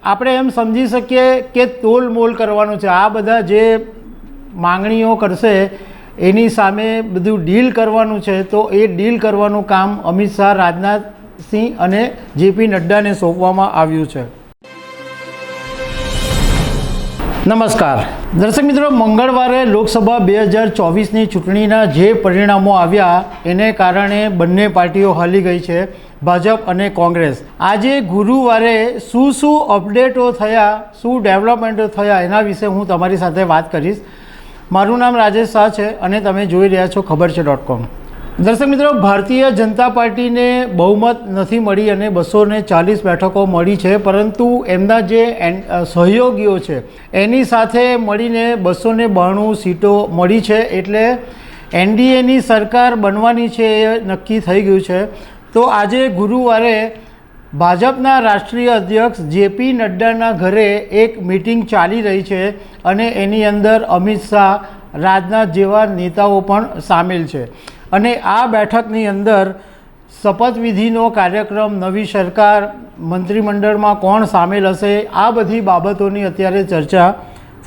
આપણે એમ સમજી શકીએ કે તોલમોલ કરવાનું છે। આ બધા જે માંગણીઓ કરશે એની સામે બધું ડીલ કરવાનું છે, તો એ ડીલ કરવાનું કામ અમિત શાહ, રાજનાથ સિંહ અને જેપી નડ્ડાને સોંપવામાં આવ્યું છે। નમસ્કાર દર્શક મિત્રો, મંગળવારે લોકસભા 2024ની ચૂંટણીના જે પરિણામો આવ્યા એને કારણે બંને પાર્ટીઓ હાલી ગઈ છે, ભાજપ અને કોંગ્રેસ। આજે ગુરુવારે શું અપડેટો થયા, શું ડેવલપમેન્ટો થયા એના વિશે હું તમારી સાથે વાત કરીશ। મારું નામ રાજેશ શાહ છે અને તમે જોઈ રહ્યા છો ખબરછે.com। દર્શક મિત્રો, ભારતીય જનતા પાર્ટીને બહુમત નથી મળી અને 240 બેઠકો મળી છે, પરંતુ એમના જે સહયોગીઓ છે એની સાથે મળીને 292 સીટો મળી છે, એટલે એનડીએની સરકાર બનવાની છે એ નક્કી થઈ ગયું છે। તો આજે ગુરુવારે ભાજપના રાષ્ટ્રીય અધ્યક્ષ જેપી નડ્ડાના ઘરે એક મિટિંગ ચાલી રહી છે અને એની અંદર અમિત શાહ, રાજનાથ જેવા નેતાઓ પણ સામેલ છે અને આ બેઠકની અંદર શપથવિધિનો કાર્યક્રમ, નવી સરકાર, મંત્રીમંડળમાં કોણ સામેલ હશે, આ બધી બાબતોની અત્યારે ચર્ચા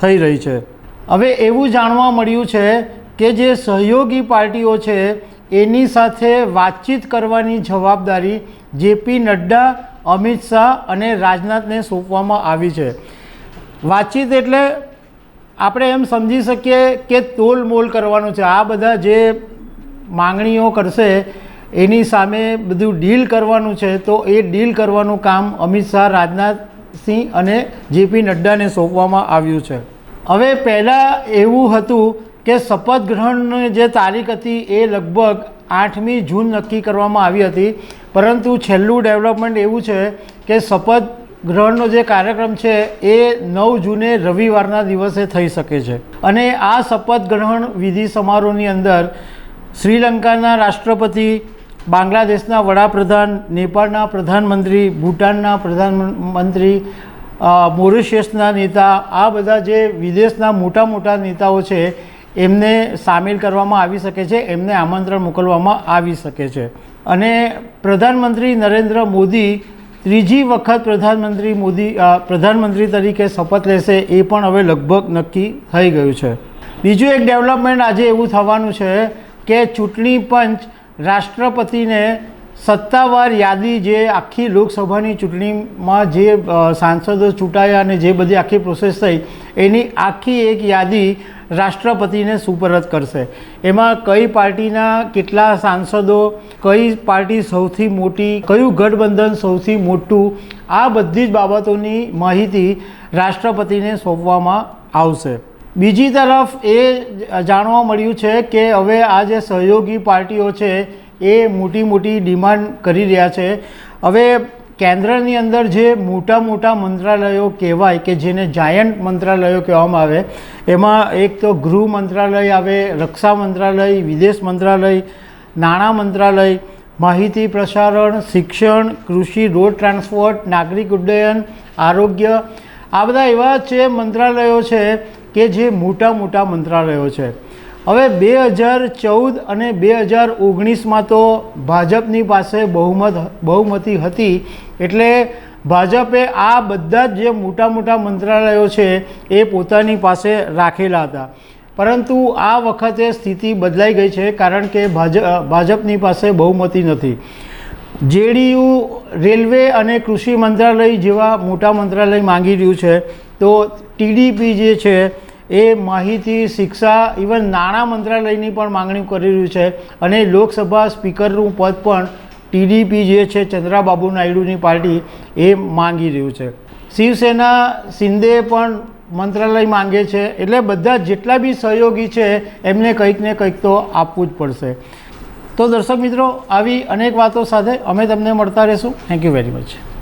થઈ રહી છે। હવે એવું જાણવા મળ્યું છે કે જે સહયોગી પાર્ટીઓ છે એની સાથે વાતચીત કરવાની જવાબદારી જેપી નડ્ડા, અમિત શાહ અને રાજનાથને સોંપવામાં આવી છે। વાતચીત એટલે આપણે એમ સમજી શકીએ કે તોલમોલ કરવાનું છે। આ બધા જે માંગણીઓ કરશે એની સામે બધું ડીલ કરવાનું છે, તો એ ડીલ કરવાનું કામ અમિત શાહ, રાજનાથ સિંહ અને જેપી નડ્ડાને સોંપવામાં આવ્યું છે। હવે પહેલાં એવું હતું કે શપથ ગ્રહણની જે તારીખ હતી એ લગભગ 8મી જૂન નક્કી કરવામાં આવી હતી, પરંતુ છેલ્લું ડેવલપમેન્ટ એવું છે કે શપથ ગ્રહણનો જે કાર્યક્રમ છે એ 9 જૂને રવિવારના દિવસે થઈ શકે છે અને આ શપથ ગ્રહણ વિધિ સમારોહની અંદર શ્રીલંકાના રાષ્ટ્રપતિ, બાંગ્લાદેશના વડાપ્રધાન, નેપાળના પ્રધાનમંત્રી, ભૂટાનના પ્રધાનમંત્રી, મોરિશિયસના નેતા, આ બધા જે વિદેશના મોટા મોટા નેતાઓ છે એમને સામેલ કરવામાં આવી શકે છે, એમને આમંત્રણ મોકલવામાં આવી શકે છે અને પ્રધાનમંત્રી નરેન્દ્ર મોદી ત્રીજી વખત પ્રધાનમંત્રી તરીકે શપથ લેશે એ પણ હવે લગભગ નક્કી થઈ ગયું છે। બીજું એક ડેવલપમેન્ટ આજે એવું થવાનું છે કે ચૂંટણી પંચ રાષ્ટ્રપતિને સત્તાવાર યાદી, જે આખી લોકસભાની ચૂંટણીમાં જે સાંસદો ચૂંટાયા અને જે બધી આખી પ્રોસેસ થઈ એની આખી એક યાદી રાષ્ટ્રપતિને સુપરત કરશે। એમાં કઈ પાર્ટીના કેટલા સાંસદો, કઈ પાર્ટી સૌથી મોટી, કયું ગઠબંધન સૌથી મોટું, આ બધી જ બાબતોની માહિતી રાષ્ટ્રપતિને સોંપવામાં આવશે। બીજી તરફ એ જાણવા મળ્યું છે કે હવે આ જે સહયોગી પાર્ટીઓ છે એ મોટી ડિમાન્ડ કરી રહ્યા છે। હવે કેન્દ્રની અંદર જે મોટા મંત્રાલયો કહેવાય કે જેને જાયન્ટ મંત્રાલયો કહેવામાં આવે, એમાં એક તો ગૃહ મંત્રાલય આવે, રક્ષા મંત્રાલય, વિદેશ મંત્રાલય, નાણાં મંત્રાલય, માહિતી પ્રસારણ, શિક્ષણ, કૃષિ, રોડ ટ્રાન્સપોર્ટ, નાગરિક ઉડ્ડયન, આરોગ્ય, આ બધા એવા છે મંત્રાલયો છે કે જે મોટા મંત્રાલયો છે। હવે 2014 અને 2019માં તો ભાજપની પાસે બહુમતી હતી, એટલે ભાજપે આ બધા જ જે મોટા મંત્રાલયો છે એ પોતાની પાસે રાખેલા હતા, પરંતુ આ વખતે સ્થિતિ બદલાઈ ગઈ છે કારણ કે ભાજપની પાસે બહુમતી નથી। જેડીયુ રેલવે અને કૃષિ મંત્રાલય જેવા મોટા મંત્રાલય માંગી રહ્યું છે, તો ટીડીપી જે છે એ માહિતી, શિક્ષા, ઇવન નાણાં મંત્રાલયની પણ માંગણી કરી રહ્યું છે અને લોકસભા સ્પીકરનું પદ પણ ટીડીપી જે છે, ચંદ્રાબાબુ નાયડુની પાર્ટી, એ માંગી રહ્યું છે। શિવસેના, શિંદે પણ મંત્રાલય માંગે છે, એટલે બધા જેટલા બી સહયોગી છે એમને કંઈક ને કંઈક તો આપવું જ પડશે। તો દર્શક મિત્રો, આવી અનેક વાતો સાથે અમે તમને મળતા રહીશું। Thank you very much.